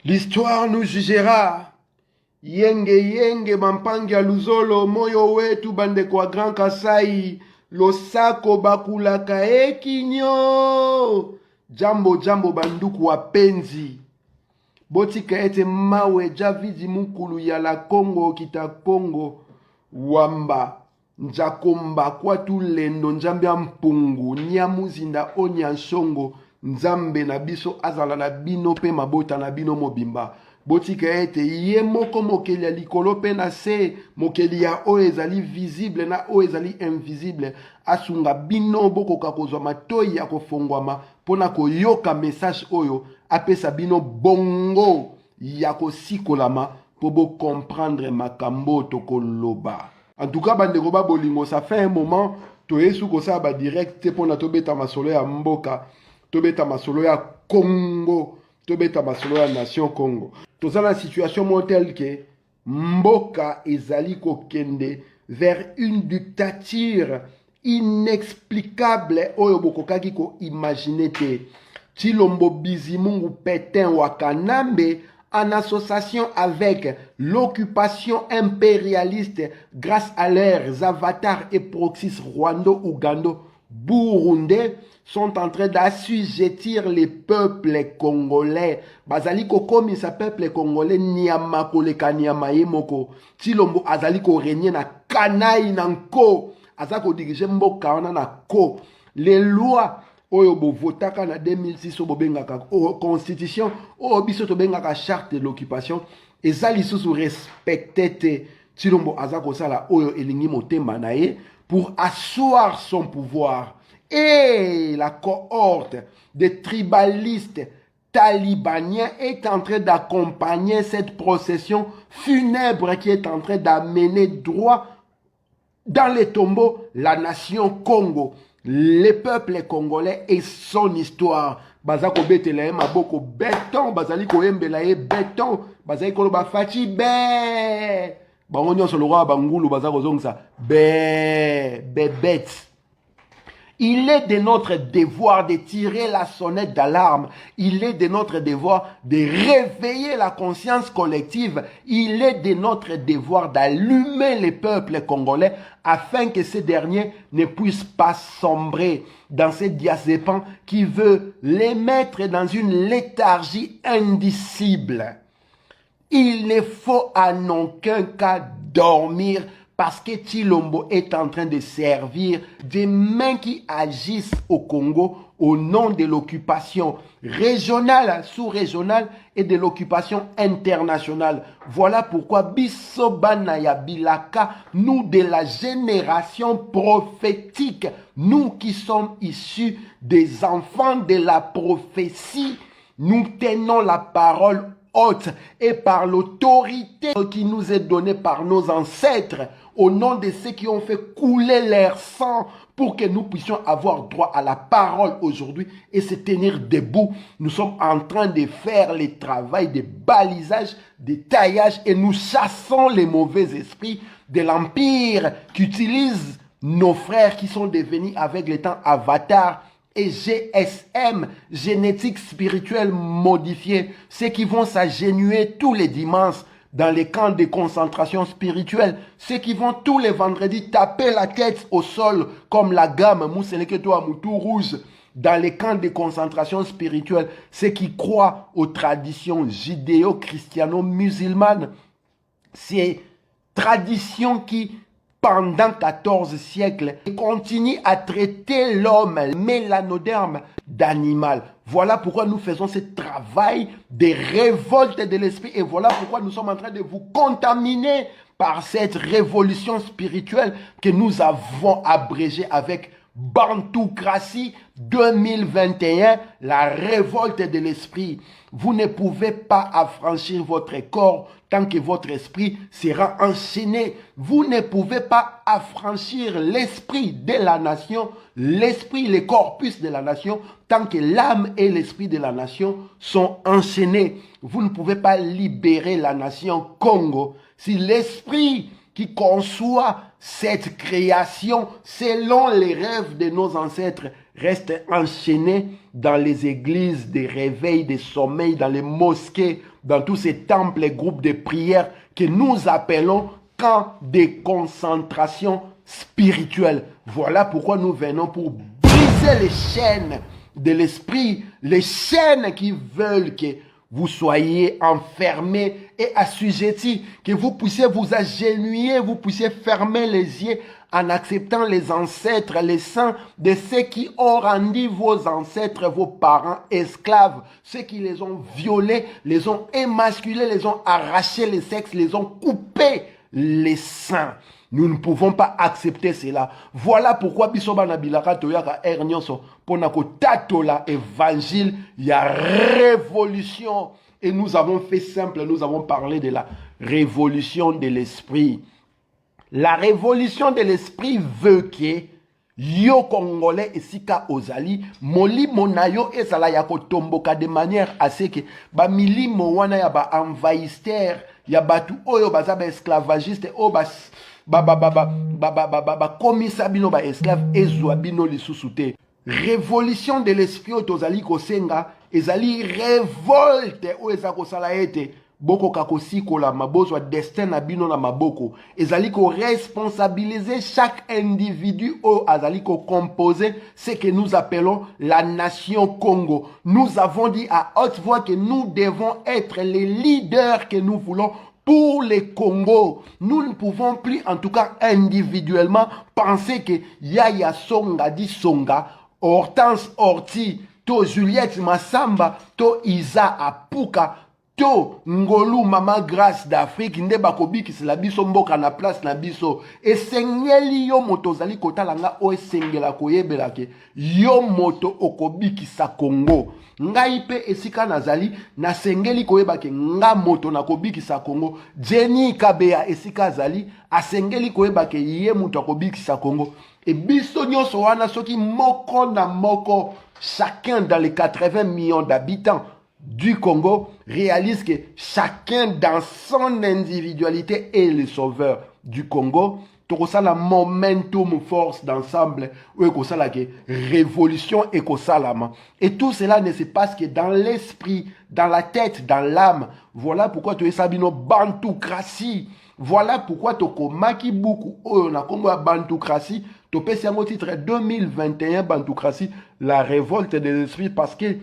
L'histoire nous jugera. Yenge yenge mampangi ya luzolo moyo wetu bande kwa Grand Kasai losako bakulaka ekinyo. Jambo jambo banduku wapenzi. Botika ete mawe javidi mukulu ya la Congo kita Congo wamba njakomba kwa tulendo njambe mpungu nyamuzinda onyanshongo nzambe na biso azala na bino pe mabota na bino mobimba. Botika ete ye moko mokeli ya likolo pe na se mokeli ya oyo ezali visible na oyo ezali invisible asunga bino bokoka kozwa matoi ya kofongwama pona koyoka message oyo apesa bino bongo ya kosikolama po bo comprendre makambo tokoloba. En tout cas bandeko ba bolingo ça fait un moment toyesu kosala ba direct te pona tobeta masolo ya mboka tobeta masolo ya Congo tobeta masolo ya nation Congo. Toza na situation mo telle que mboka ezali kokende vers une dictature inexplicable oyo bokokaki ko imaginer te. Tshilombo Bizimungu Pétain Wakanambe en association avec l'occupation impérialiste grâce à leurs avatars et proxys Rwando, Ougando, Burundais sont en train d'assujettir les peuples congolais. Bazali kokomi sa peuple congolais nyama koleka nyama yemoko. Tshilombo azali ko régner na kanai nanko. Azako dirige mboka wana na ko. Les lois oyo bo votaka na 2006 obo bengaka constitution oyo biso to bengaka charte de l'occupation ezali susu respecté te. Tshilombo azako sala oyo elingi motema na ye pour asseoir son pouvoir. Et la cohorte des tribalistes talibaniens est en train d'accompagner cette procession funèbre qui est en train d'amener droit dans les tombeaux la nation Congo, les peuples congolais et son histoire. Bazako betela maboko béton, bazali ko embela ye béton, bazali ko ba fachi be. Bango nyonso lo roi bangulu bazako zongsa be bête. Il est de notre devoir de tirer la sonnette d'alarme. Il est de notre devoir de réveiller la conscience collective. Il est de notre devoir d'allumer les peuples congolais afin que ces derniers ne puissent pas sombrer dans ces diazépans qui veut les mettre dans une léthargie indicible. Il ne faut en aucun cas dormir parce que Tshilombo est en train de servir des mains qui agissent au Congo au nom de l'occupation régionale, sous-régionale et de l'occupation internationale. Voilà pourquoi Bissobana Yabilaka, nous de la génération prophétique, nous qui sommes issus des enfants de la prophétie, nous tenons la parole haute et par l'autorité qui nous est donnée par nos ancêtres, au nom de ceux qui ont fait couler leur sang pour que nous puissions avoir droit à la parole aujourd'hui et se tenir debout. Nous sommes en train de faire le travail de balisage, de taillage et nous chassons les mauvais esprits de l'empire qui utilisent nos frères qui sont devenus avec le temps avatars et GSM, génétique spirituelle modifiée, ceux qui vont s'agenouiller tous les dimanches dans les camps de concentration spirituelle, ceux qui vont tous les vendredis taper la tête au sol comme la gamme Mousseleketo à Moutou Rouge dans les camps de concentration spirituelle, ceux qui croient aux traditions judéo-christiano-musulmanes, ces traditions qui pendant 14 siècles, continue à traiter l'homme mélanoderme d'animal. Voilà pourquoi nous faisons ce travail de révolte de l'esprit et voilà pourquoi nous sommes en train de vous contaminer par cette révolution spirituelle que nous avons abrégée avec Bantoocratie 2021, la révolte de l'esprit. Vous ne pouvez pas affranchir votre corps tant que votre esprit sera enchaîné. Vous ne pouvez pas affranchir l'esprit de la nation, l'esprit, le corpus de la nation, tant que l'âme et l'esprit de la nation sont enchaînés. Vous ne pouvez pas libérer la nation Congo si l'esprit qui conçoit cette création selon les rêves de nos ancêtres restent enchaînés dans les églises, des réveils, des sommeils, dans les mosquées, dans tous ces temples et groupes de prière que nous appelons camps de concentration spirituelle. Voilà pourquoi nous venons pour briser les chaînes de l'esprit, les chaînes qui veulent que vous soyez enfermés et assujettis, que vous puissiez vous agenouiller, vous puissiez fermer les yeux en acceptant les ancêtres, les saints de ceux qui ont rendu vos ancêtres, vos parents esclaves, ceux qui les ont violés, les ont émasculés, les ont arrachés les sexes, les ont coupés les seins. Nous ne pouvons pas accepter cela. Voilà pourquoi bisoba na bilaka toyaka ernyoso ponako tatola évangile, il y a révolution. Et nous avons fait simple, nous avons parlé de la révolution de l'esprit. La révolution de l'esprit veut que yo congolais esika ozali molimo na yo ezala ya kotomboka de manière assez que ba milimo wana ya ba envahisseur ya batu oyo baza ba esclavagiste o komisa bino ba esclave ezwa bino lisusu te. Révolution de l'esprit o tozali kosenga ezali révolte o eza kosala ete boko kakosikola mabozwa destin na bino na maboko ezali ko responsabiliser chaque individu o azali ko composer ce que nous appelons la nation Congo. Nous avons dit à haute voix que nous devons être les leaders que nous voulons pour le Congo. Nous ne pouvons plus, en tout cas individuellement, penser que Yaya Songa dit Songa, Hortense Horti, to Juliette Massamba, to Isa Apuka, to Ngolu Mama Grâce d'Afrique, nde bakobi la biso mboka na place na biso. Esengeli yo moto zali kotalanga o esengela koyebela ke yo moto okobi sa Congo. Ngai pe esika nazali na sengeli koyeba ke nga moto na kobiki sa Congo. Jenny Kabea esika zali asengeli koyeba ke ye moto akobiki sa Congo. Et biso nyonso wana soki moko na moko, chacun dans les 80 millions d'habitants du Congo réalise que chacun dans son individualité est le sauveur du Congo. Tokosala momentum force d'ensemble ou ekosala que révolution ekosalama. Et tout cela ne se passe que dans l'esprit, dans la tête, dans l'âme. Voilà pourquoi tu es sabino bantoukration. Voilà pourquoi tokomaki beaucoup oyo na Congo bantoukration. Topesi yango titre 2021 bantoukration, la révolte des esprits, parce que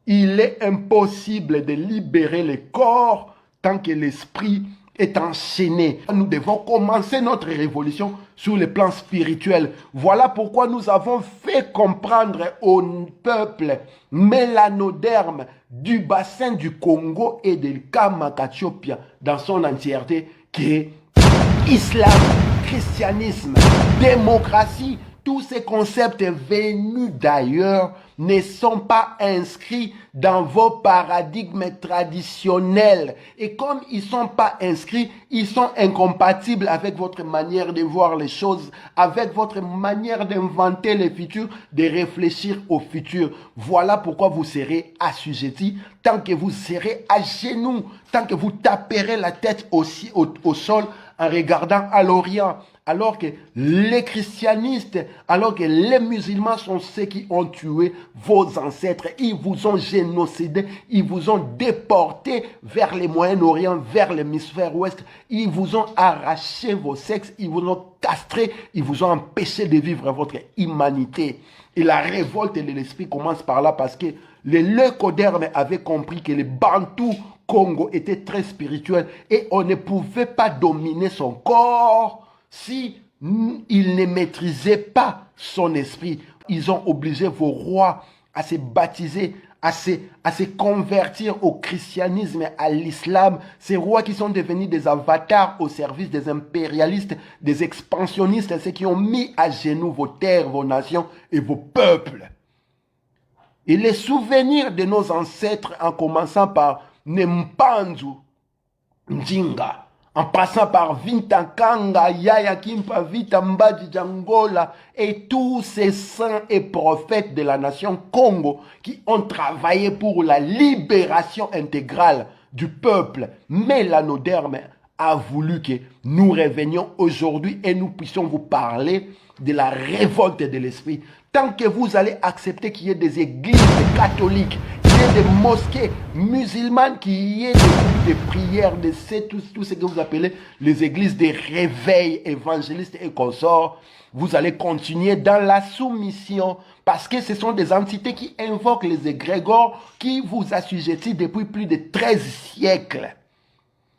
il est impossible de libérer le corps tant que l'esprit est enchaîné. Nous devons commencer notre révolution sur le plan spirituel. Voilà pourquoi nous avons fait comprendre au peuple mélanoderme du bassin du Congo et de Kamakatiopia dans son entièreté que islam, christianisme, démocratie, tous ces concepts venus d'ailleurs ne sont pas inscrits dans vos paradigmes traditionnels. Et comme ils ne sont pas inscrits, ils sont incompatibles avec votre manière de voir les choses, avec votre manière d'inventer le futur, de réfléchir au futur. Voilà pourquoi vous serez assujettis tant que vous serez à genoux, tant que vous taperez la tête aussi au sol en regardant à l'Orient. Alors que les christianistes, alors que les musulmans sont ceux qui ont tué vos ancêtres, ils vous ont génocidé, ils vous ont déporté vers le Moyen-Orient, vers l'hémisphère ouest, ils vous ont arraché vos sexes, ils vous ont castré, ils vous ont empêché de vivre votre humanité. Et la révolte de l'esprit commence par là parce que les leucodermes avaient compris que le Bantou Congo était très spirituel et on ne pouvait pas dominer son corps si il ne maîtrisait pas son esprit. Ils ont obligé vos rois à se baptiser, à se convertir au christianisme, à l'islam. Ces rois qui sont devenus des avatars au service des impérialistes, des expansionnistes, ceux qui ont mis à genoux vos terres, vos nations et vos peuples. Et les souvenirs de nos ancêtres, en commençant par Nempanzu, Ndinga, en passant par Vintankanga, Yaya Kimpa, Vita Mbadi Djangola et tous ces saints et prophètes de la nation Congo qui ont travaillé pour la libération intégrale du peuple mélanoderme, a voulu que nous revenions aujourd'hui et nous puissions vous parler de la révolte de l'esprit. Tant que vous allez accepter qu'il y ait des églises catholiques, qu'il y ait des mosquées musulmanes, qu'il y ait des groupes de prières, tout ce que vous appelez les églises des réveils évangélistes et consorts, vous allez continuer dans la soumission parce que ce sont des entités qui invoquent les égrégores qui vous assujettissent depuis plus de 13 siècles.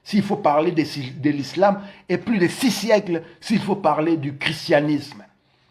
S'il faut parler de l'islam, et plus de 6 siècles s'il faut parler du christianisme.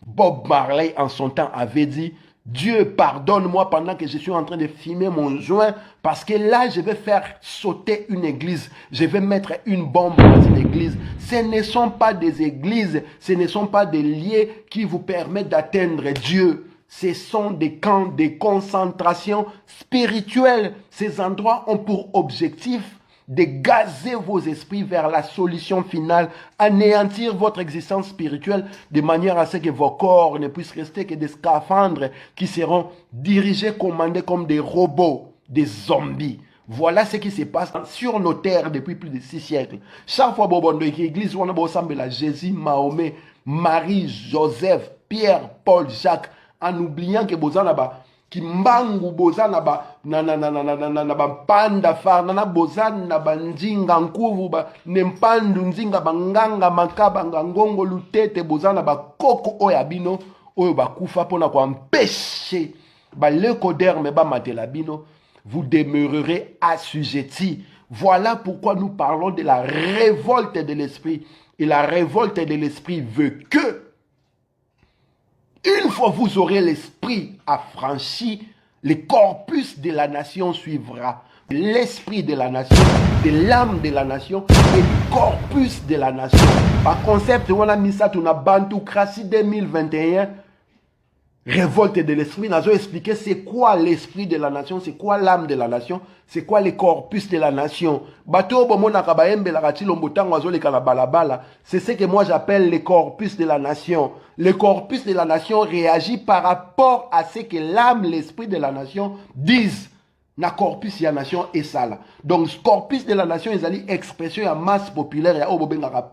Bob Marley en son temps avait dit « Dieu pardonne-moi pendant que je suis en train de fumer mon joint parce que là je vais faire sauter une église, je vais mettre une bombe dans une église. » Ce ne sont pas des églises, ce ne sont pas des lieux qui vous permettent d'atteindre Dieu. Ce sont des camps de concentration spirituelle. Ces endroits ont pour objectif de gazer vos esprits vers la solution finale, anéantir votre existence spirituelle de manière à ce que vos corps ne puissent rester que des scaphandres qui seront dirigés, commandés comme des robots, des zombies. Voilà ce qui se passe sur nos terres depuis plus de 6 siècles. Chaque fois que l'église, on a Jésus, Mahomet, Marie, Joseph, Pierre, Paul, Jacques, en oubliant que vous avez kimbangu bozana ba na panda far na bozana ba njinga nkuvu ba nempandu nzinga banganga makaba ngongo lutete bozana ba koko oya bino oyo bakufa pona ko empêcher ba lekoderme ba matela bino, vous demeurerez assujettis. Voilà pourquoi nous parlons de la révolte de l'esprit. Et la révolte de l'esprit veut que une fois vous aurez l'esprit affranchi, le corpus de la nation suivra. L'esprit de la nation, de l'âme de la nation et du corpus de la nation. Par concept, on a mis ça dans la Bantoukratie 2021. Révolte de l'esprit, nous avons expliqué c'est quoi l'esprit de la nation, c'est quoi l'âme de la nation, c'est quoi le corpus de la nation. C'est ce que moi j'appelle le corpus de la nation. Le corpus de la nation réagit par rapport à ce que l'âme, l'esprit de la nation disent. Na corpus de la nation est ça là. Donc corpus de la nation, ils ont expression à masse populaire et au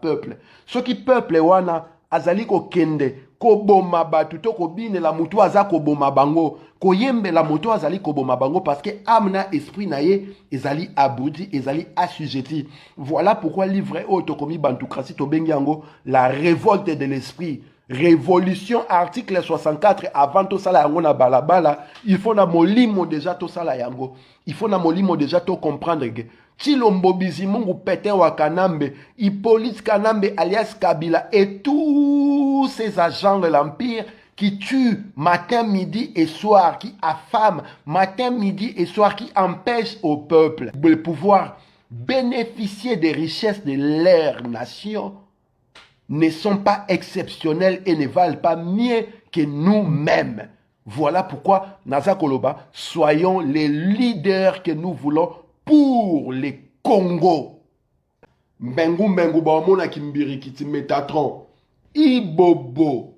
peuple. Ce qui peuple wana azali ko kende ko boma batu to ko bine la mutu aza ko boma bango ko yembe la mutu azali ko boma bango parce que amna esprit na ye ezali aboudi ezali assujetti. Voilà pourquoi livre autokomi Bantoukratie to bengi yango la révolte de l'esprit. Révolution article 64 avant tout ça la yango na balabala, il faut na molimo déjà tout ça la yango. Il faut na molimo déjà tout comprendre que Chilombo Bizimungu Pétain Wakanambe, Hippolyte Kanambe alias Kabila et tous ces agents de l'Empire qui tuent matin, midi et soir, qui affament matin, midi et soir, qui empêchent au peuple de pouvoir bénéficier des richesses de leur nation, ne sont pas exceptionnels et ne valent pas mieux que nous-mêmes. Voilà pourquoi, Naza Koloba, soyons les leaders que nous voulons pour les Congo. Mbengu ba omona kimbiri kiti Métatron. Ibobo.